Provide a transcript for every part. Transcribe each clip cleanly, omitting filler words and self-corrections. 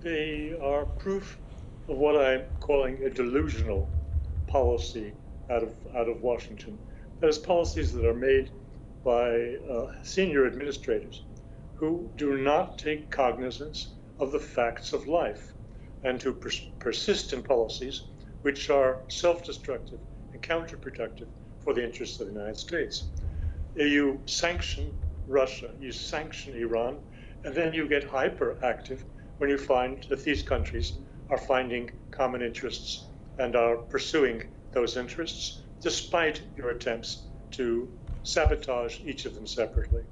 They are proof of what I'm calling a delusional policy out of Washington. That is, policies that are made by senior administrators who do not take cognizance of the facts of life and who persist in policies which are self-destructive and counterproductive for the interests of the United States. You sanction Russia, you sanction Iran, and then you get hyperactive when you find that these countries are finding common interests and are pursuing those interests despite your attempts to sabotage each of them separately.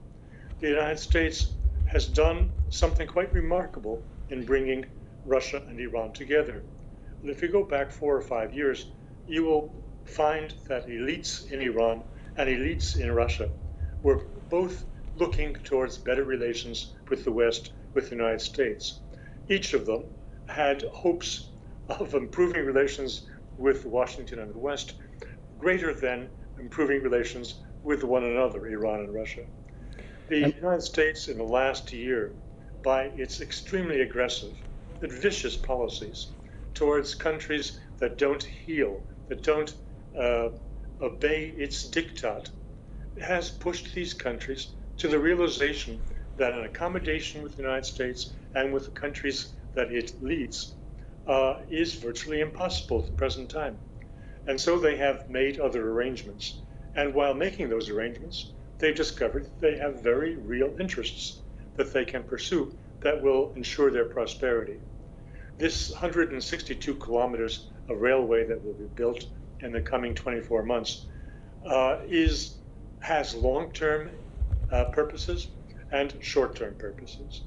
The United States has done something quite remarkable in bringing Russia and Iran together. And if you go back 4 or 5 years, you will find that elites in Iran and elites in Russia were both looking towards better relations with the West, with the United States. Each of them had hopes of improving relations with Washington and the West greater than improving relations with one another, Iran and Russia. The United States in the last year, by its extremely aggressive and vicious policies towards countries that don't heal, that don't obey its diktat, has pushed these countries to the realization that an accommodation with the United States and with the countries that it leads is virtually impossible at the present time. And so they have made other arrangements. And while making those arrangements, they've discovered they have very real interests that they can pursue that will ensure their prosperity. This 162 kilometers of railway that will be built in the coming 24 months has long-term purposes and short-term purposes.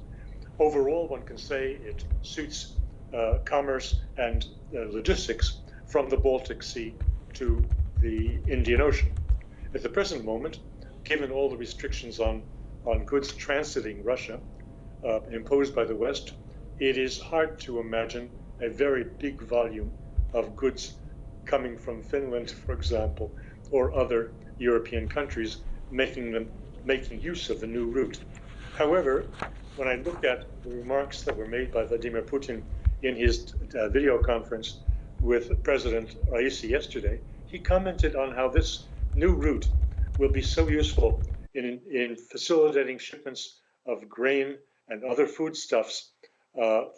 Overall, one can say it suits commerce and logistics from the Baltic Sea to the Indian Ocean. At the present moment, given all the restrictions on goods transiting Russia imposed by the West, it is hard to imagine a very big volume of goods coming from Finland, for example, or other European countries making use of the new route. However, when I look at the remarks that were made by Vladimir Putin in his video conference with President Raisi yesterday, he commented on how this new route will be so useful in facilitating shipments of grain and other foodstuffs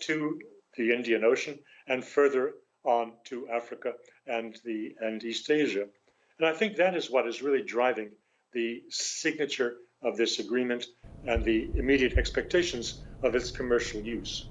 to the Indian Ocean and further on to Africa and East Asia. And I think that is what is really driving the signature of this agreement and the immediate expectations of its commercial use.